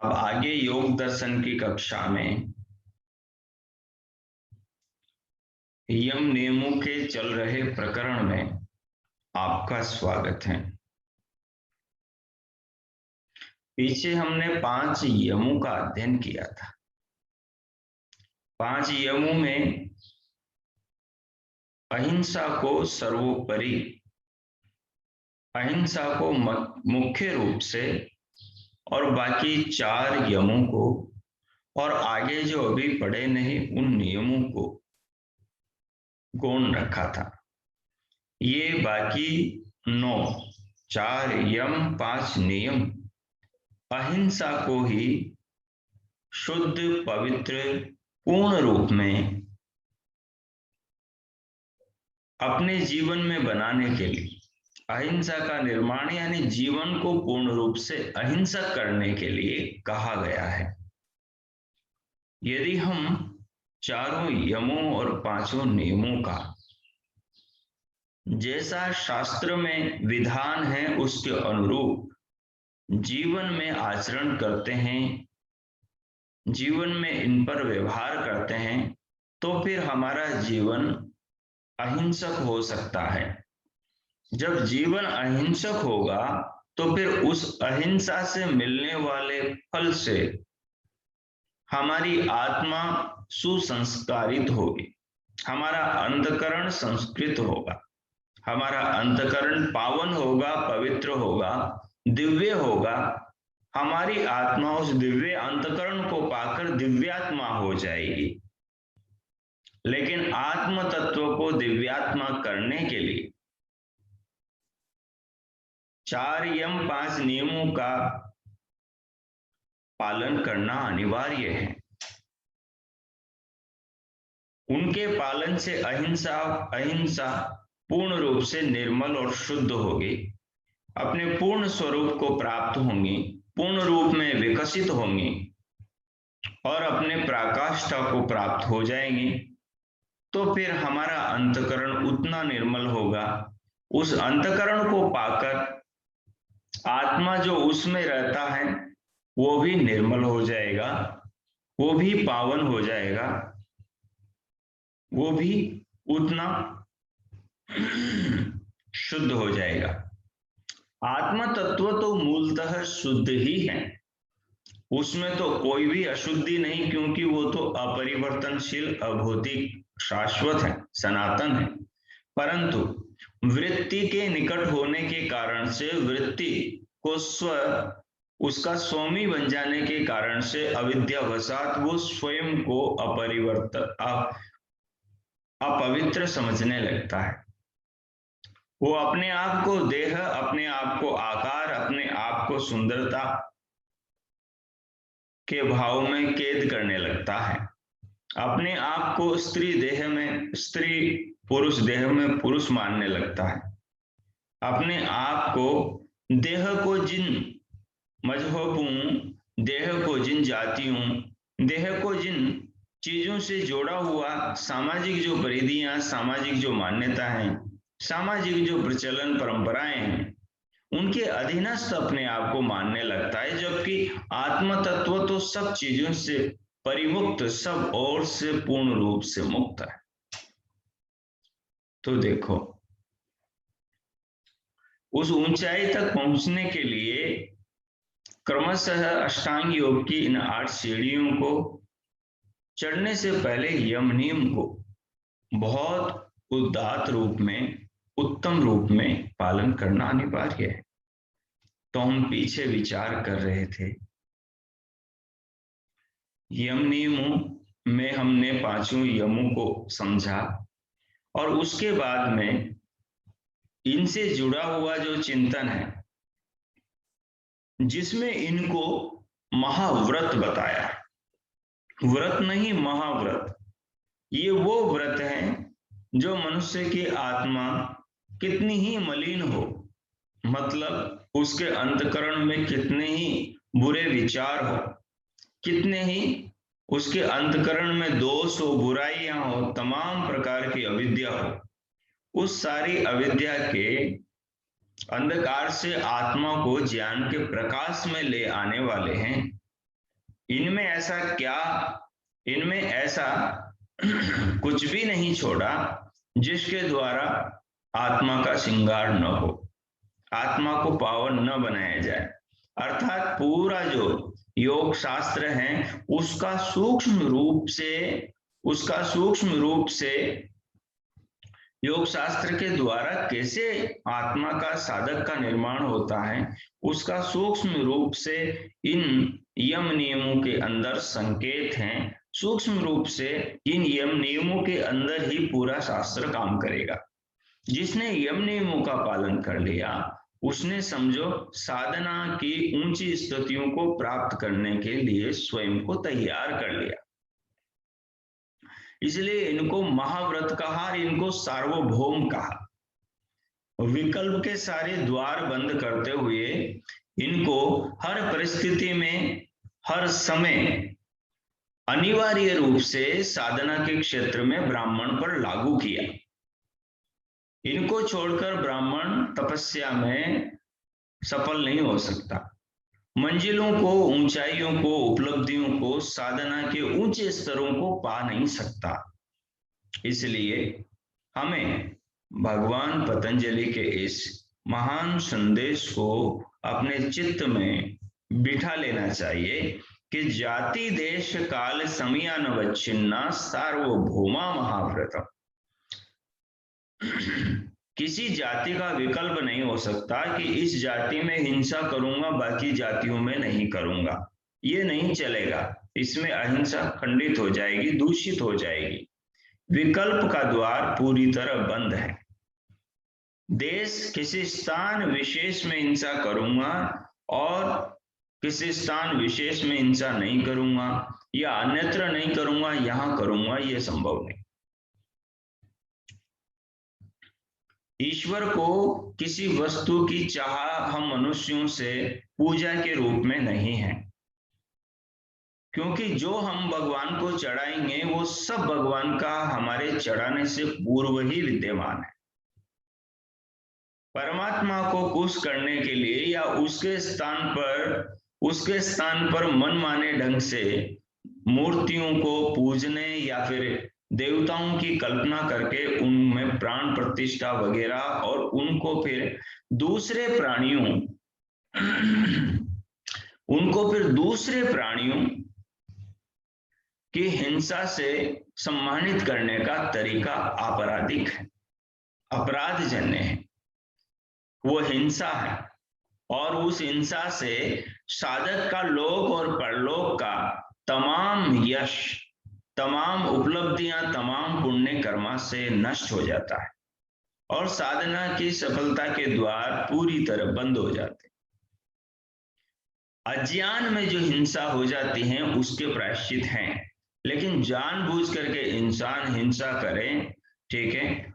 अब आगे योग दर्शन की कक्षा में यम नियमों के चल रहे प्रकरण में आपका स्वागत है। पीछे हमने 5 यमों का अध्ययन किया था। 5 यमों में अहिंसा को सर्वोपरि, अहिंसा को मुख्य रूप से और बाकी 4 यमों को और आगे जो अभी पढ़े नहीं उन नियमों को गौण रखा था। ये बाकी 9, 4 यम 5 नियम अहिंसा को ही शुद्ध, पवित्र, पूर्ण रूप में अपने जीवन में बनाने के लिए अहिंसा का निर्माण यानी जीवन को पूर्ण रूप से अहिंसक करने के लिए कहा गया है। यदि हम चारों यमों और 5 नियमों का जैसा शास्त्र में विधान है उसके अनुरूप जीवन में आचरण करते हैं, जीवन में इन पर व्यवहार करते हैं, तो फिर हमारा जीवन अहिंसक हो सकता है। जब जीवन अहिंसक होगा तो फिर उस अहिंसा से मिलने वाले फल से हमारी आत्मा सुसंस्कारित होगी, हमारा अंतःकरण संस्कृत होगा, हमारा अंतःकरण पावन होगा, पवित्र होगा, दिव्य होगा। हमारी आत्मा उस दिव्य अंतःकरण को पाकर दिव्यात्मा हो जाएगी। लेकिन आत्म तत्व को दिव्यात्मा करने के लिए 4 यम 5 नियमों का पालन करना अनिवार्य है। उनके पालन से अहिंसा पूर्ण रूप से निर्मल और शुद्ध होगी, अपने पूर्ण स्वरूप को प्राप्त होंगी, पूर्ण रूप में विकसित होंगी और अपने पराकाष्ठा को प्राप्त हो जाएंगी। तो फिर हमारा अंतःकरण उतना निर्मल होगा, उस अंतःकरण को पाकर आत्मा जो उसमें रहता है वो भी निर्मल हो जाएगा, वो भी पावन हो जाएगा, वो भी उतना शुद्ध हो जाएगा। आत्मा तत्व तो मूलतः शुद्ध ही है, उसमें तो कोई भी अशुद्धि नहीं, क्योंकि वो तो अपरिवर्तनशील, अभौतिक, शाश्वत है, सनातन है। परंतु वृत्ति के निकट होने के कारण से, वृत्ति को उसका स्वामी बन जाने के कारण से अविद्यावशात वो स्वयं को अपवित्र समझने लगता है। वो अपने आप को देह, अपने आप को आकार, अपने आप को सुंदरता के भाव में कैद करने लगता है, अपने आप को स्त्री देह में स्त्री, पुरुष देह में पुरुष मानने लगता है, अपने आप को देह को जिन मजहबों, देह को जिन जातियों, देह को जिन चीजों से जोड़ा हुआ सामाजिक जो परिधियां, सामाजिक जो मान्यता है, सामाजिक जो प्रचलन परंपराएं हैं, उनके अधीनस्थ अपने आप को मानने लगता है। जबकि आत्म तत्व तो सब चीजों से परिमुक्त, सब और से पूर्ण रूप से मुक्त है। तो देखो, उस ऊंचाई तक पहुंचने के लिए क्रमशः अष्टांग योग की इन 8 सीढ़ियों को चढ़ने से पहले यम नियम को बहुत उदात्त रूप में, उत्तम रूप में पालन करना अनिवार्य है। तो हम पीछे विचार कर रहे थे, यम नियमों में हमने 5 यमों को समझा और उसके बाद में इनसे जुड़ा हुआ जो चिंतन है, जिसमें इनको महाव्रत बताया। व्रत नहीं, महाव्रत। ये वो व्रत है जो मनुष्य की आत्मा कितनी ही मलिन हो, मतलब उसके अंतःकरण में कितने ही बुरे विचार हो, कितने ही उसके अंतःकरण में दोष हो, बुराइयां हो, तमाम प्रकार की अविद्या हो, उस सारी अविद्या के अंधकार से आत्मा को ज्ञान के प्रकाश में ले आने वाले हैं इनमें ऐसा क्या, इनमें ऐसा कुछ भी नहीं छोड़ा जिसके द्वारा आत्मा का श्रृंगार न हो, आत्मा को पावन न बनाया जाए। अर्थात पूरा जो योग शास्त्र है उसका सूक्ष्म रूप से योग शास्त्र के द्वारा कैसे आत्मा का साधक का निर्माण होता है, उसका सूक्ष्म रूप से इन यम नियमों के अंदर संकेत हैं। सूक्ष्म रूप से इन यम नियमों के अंदर ही पूरा शास्त्र काम करेगा। जिसने यम नियमों का पालन कर लिया उसने समझो साधना की ऊंची स्थितियों को प्राप्त करने के लिए स्वयं को तैयार कर लिया। इसलिए इनको महाव्रत कहा, इनको सार्वभौम कहा। विकल्प के सारे द्वार बंद करते हुए इनको हर परिस्थिति में, हर समय अनिवार्य रूप से साधना के क्षेत्र में ब्राह्मण पर लागू किया। इनको छोड़कर ब्राह्मण तपस्या में सफल नहीं हो सकता। मंजिलों को, ऊंचाइयों को, उपलब्धियों को, साधना के ऊंचे स्तरों को पा नहीं सकता। इसलिए हमें भगवान पतंजलि के इस महान संदेश को अपने चित्त में बिठा लेना चाहिए कि जाति देश काल समयानवच्छिन्ना सार्वभौमा महाव्रतम। किसी जाति का विकल्प नहीं हो सकता कि इस जाति में हिंसा करूंगा, बाकी जातियों में नहीं करूंगा, ये नहीं चलेगा। इसमें अहिंसा खंडित हो जाएगी, दूषित हो जाएगी। विकल्प का द्वार पूरी तरह बंद है। देश, किसी स्थान विशेष में हिंसा करूंगा और किसी स्थान विशेष में हिंसा नहीं करूंगा, या अन्यत्र नहीं करूंगा, यहां करूंगा, यह संभव नहीं। ईश्वर को किसी वस्तु की चाह हम मनुष्यों से पूजा के रूप में नहीं है, क्योंकि जो हम भगवान को चढ़ाएंगे वो सब भगवान का हमारे चढ़ाने से पूर्व ही विद्यमान है। परमात्मा को खुश करने के लिए या उसके स्थान पर मनमाने ढंग से मूर्तियों को पूजने या फिर देवताओं की कल्पना करके उनमें प्राण प्रतिष्ठा वगैरह और उनको फिर दूसरे प्राणियों की हिंसा से सम्मानित करने का तरीका आपराधिक है, अपराधजन्य है, वो हिंसा है। और उस हिंसा से साधक का लोक और परलोक का तमाम यश, तमाम उपलब्धियां, तमाम पुण्य कर्मा से नष्ट हो जाता है और साधना की सफलता के द्वार पूरी तरह बंद हो जाते हैं। अज्ञान में जो हिंसा हो जाती है उसके प्रायश्चित हैं, लेकिन जानबूझ करके इंसान हिंसा करे, ठीक है,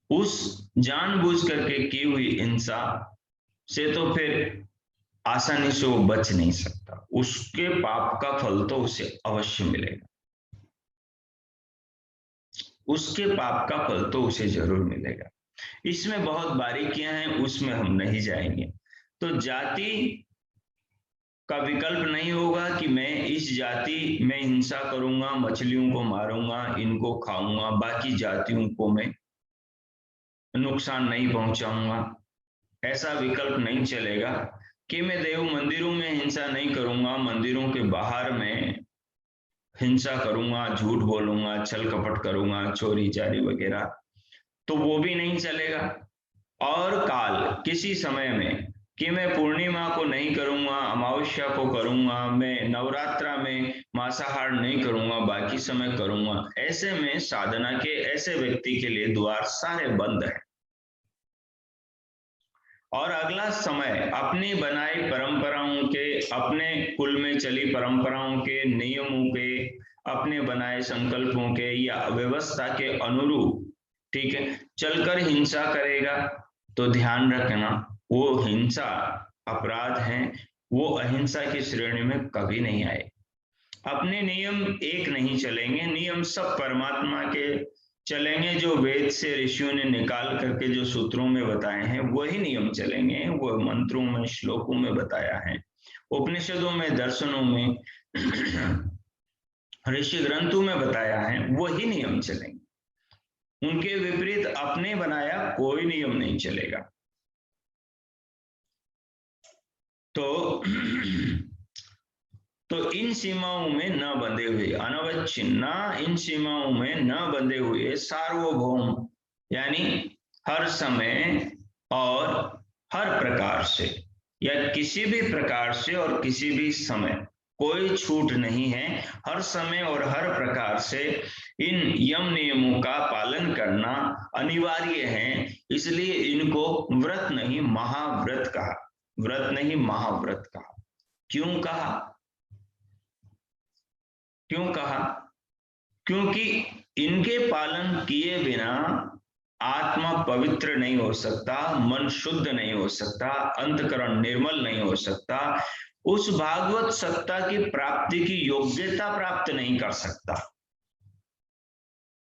उस जानबूझ करके की हुई हिंसा से तो फिर आसानी से वो बच नहीं सकता, उसके पाप का फल तो उसे अवश्य मिलेगा, उसके पाप का फल तो उसे जरूर मिलेगा। इसमें बहुत बारीकियां हैं, उसमें हम नहीं जाएंगे। तो जाति का विकल्प नहीं होगा कि मैं इस जाति में हिंसा करूंगा, मछलियों को मारूंगा, इनको खाऊंगा, बाकी जातियों को मैं नुकसान नहीं पहुंचाऊंगा। ऐसा विकल्प नहीं चलेगा कि मैं देव मंदिरों में हिंसा नहीं करूंगा, मंदिरों के बाहर में हिंसा करूंगा, झूठ बोलूंगा, छल कपट करूंगा, चोरी चारी वगैरह, तो वो भी नहीं चलेगा। और काल, किसी समय में कि मैं पूर्णिमा को नहीं करूंगा, अमावस्या को करूंगा, मैं नवरात्रा में मांसाहार नहीं करूंगा, बाकी समय करूंगा, ऐसे में साधना के ऐसे व्यक्ति के लिए द्वार सारे बंद हैं। और अगला समय अपनी बनाई परंपराओं के, अपने कुल में चली परंपराओं के, नियमों के, अपने बनाए संकल्पों के या व्यवस्था के अनुरूप, ठीक है, चलकर हिंसा करेगा तो ध्यान रखना वो हिंसा अपराध है, वो अहिंसा की श्रेणी में कभी नहीं आए। अपने नियम एक नहीं चलेंगे, नियम सब परमात्मा के चलेंगे, जो वेद से ऋषियों ने निकाल करके जो सूत्रों में बताए हैं वही नियम चलेंगे, वो मंत्रों में, श्लोकों में बताया है, उपनिषदों में, दर्शनों में ऋषि ग्रंथों में बताया है वही नियम चलेंगे। उनके विपरीत अपने बनाया कोई नियम नहीं चलेगा। तो तो इन सीमाओं में न बंधे हुए, अनवच्छिन्न, इन सीमाओं में न बंधे हुए सार्वभौम, यानी हर समय और हर प्रकार से, या किसी भी प्रकार से और किसी भी समय कोई छूट नहीं है। हर समय और हर प्रकार से इन यम नियमों का पालन करना अनिवार्य है। इसलिए इनको व्रत नहीं महाव्रत कहा, व्रत नहीं महाव्रत कहा। क्यों कहा? क्यों कहा? क्योंकि इनके पालन किए बिना आत्मा पवित्र नहीं हो सकता, मन शुद्ध नहीं हो सकता, अंतकरण निर्मल नहीं हो सकता, उस भागवत सत्ता की प्राप्ति की योग्यता प्राप्त नहीं कर सकता।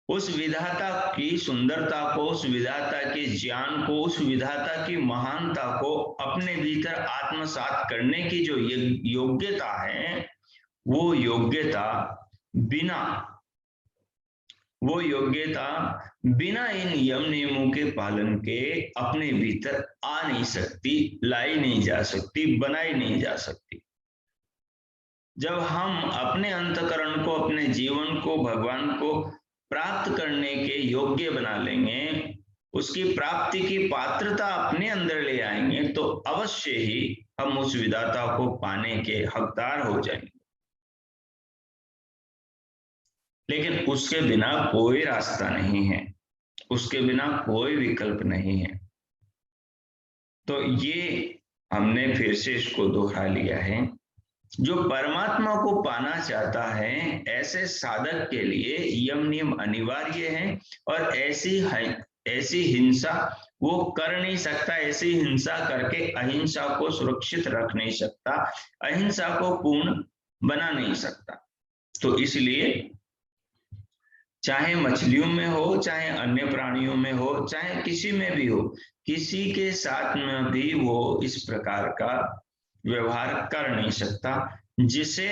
उस विधाता की सुंदरता को, उस विधाता के ज्ञान को, उस विधाता की महानता को अपने भीतर आत्मसात करने की जो योग्यता है, वो योग्यता बिना इन यम नियमों के पालन के अपने भीतर आ नहीं सकती, लाई नहीं जा सकती, बनाई नहीं जा सकती। जब हम अपने अंतकरण को, अपने जीवन को भगवान को प्राप्त करने के योग्य बना लेंगे, उसकी प्राप्ति की पात्रता अपने अंदर ले आएंगे, तो अवश्य ही हम उस विधाता को पाने के हकदार हो जाएंगे। लेकिन उसके बिना कोई रास्ता नहीं है, उसके बिना कोई विकल्प नहीं है। तो ये हमने फिर से इसको दोहरा लिया है। जो परमात्मा को पाना चाहता है, ऐसे साधक के लिए यम नियम अनिवार्य है, और ऐसी हिंसा वो कर नहीं सकता। ऐसी हिंसा करके अहिंसा को सुरक्षित रख नहीं सकता, अहिंसा को पूर्ण बना नहीं सकता। तो इसलिए चाहे मछलियों में हो, चाहे अन्य प्राणियों में हो, चाहे किसी में भी हो, किसी के साथ में भी वो इस प्रकार का व्यवहार कर नहीं सकता। जिसे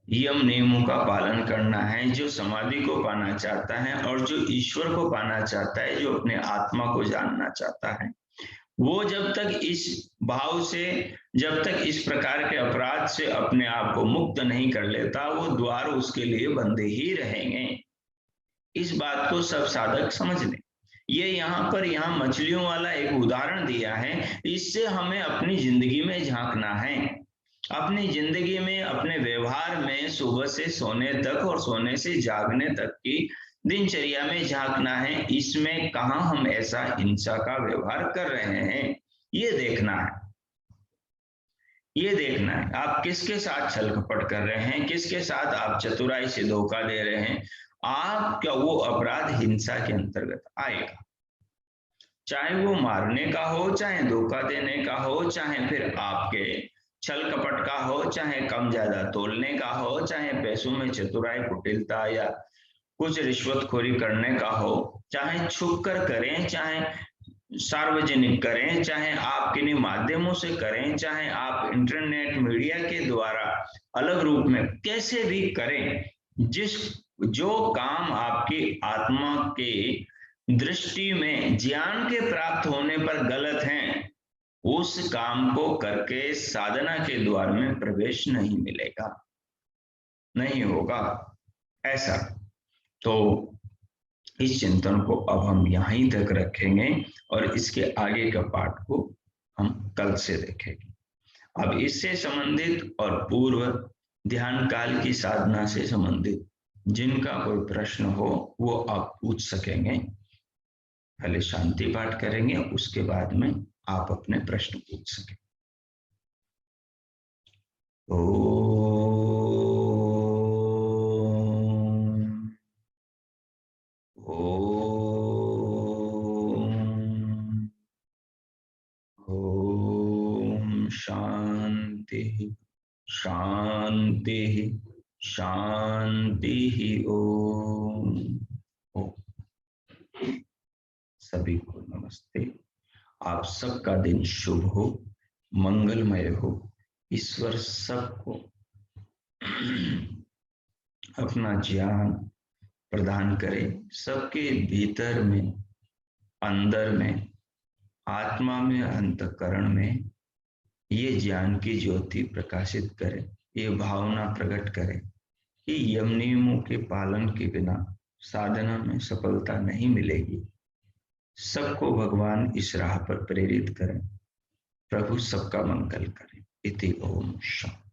यम नियमों का पालन करना है, जो समाधि को पाना चाहता है और जो ईश्वर को पाना चाहता है, जो अपने आत्मा को जानना चाहता है, वो जब तक इस भाव से, जब तक इस प्रकार के अपराध से अपने आप को मुक्त नहीं कर लेता, वो द्वार उसके लिए बंद ही रहेंगे। इस बात को सब साधक समझ लें। ये यहाँ मछलियों वाला एक उदाहरण दिया है, इससे हमें अपनी जिंदगी में झांकना है। अपनी जिंदगी में, अपने व्यवहार में, सुबह से सोने तक और सोने से जागने तक की दिनचर्या में झांकना है। इसमें कहाँ हम ऐसा हिंसा का व्यवहार कर रहे हैं, ये देखना है। ये देखना है आप किसके साथ छल कपट कर रहे हैं, किसके साथ आप चतुराई से धोखा दे रहे हैं। आपका वो अपराध हिंसा के अंतर्गत आएगा, चाहे वो मारने का हो, चाहे धोखा देने का हो, चाहे फिर आपके छल कपट का हो, चाहे कम ज्यादा तोलने का हो, चाहे पैसों में चतुराई कुटिलता या कुछ रिश्वतखोरी करने का हो, चाहे छुप कर करें, चाहे सार्वजनिक करें, चाहे आप किन्हीं माध्यमों से करें, चाहे आप इंटरनेट मीडिया के द्वारा अलग रूप में कैसे भी करें, जो काम आपकी आत्मा के दृष्टि में ज्ञान के प्राप्त होने पर गलत हैं, उस काम को करके साधना के द्वार में प्रवेश नहीं मिलेगा, नहीं होगा ऐसा। तो इस चिंतन को अब हम यहीं तक रखेंगे और इसके आगे का पाठ को हम कल से देखेंगे। अब इससे संबंधित और पूर्व ध्यान काल की साधना से संबंधित जिनका कोई प्रश्न हो वो आप पूछ सकेंगे। पहले शांति पाठ करेंगे, उसके बाद में आप अपने प्रश्न पूछ सकें। ओम शांति शांति शांति। ओम। सभी को नमस्ते। आप सबका दिन शुभ हो, मंगलमय हो। ईश्वर सबको अपना ज्ञान प्रदान करे, सबके भीतर में, अंदर में, आत्मा में, अंतःकरण में ये ज्ञान की ज्योति प्रकाशित करे, ये भावना प्रकट करे कि यम नियमों के पालन के बिना साधना में सफलता नहीं मिलेगी। सबको भगवान इस राह पर प्रेरित करें। प्रभु सबका मंगल करें। इति ओम शांति।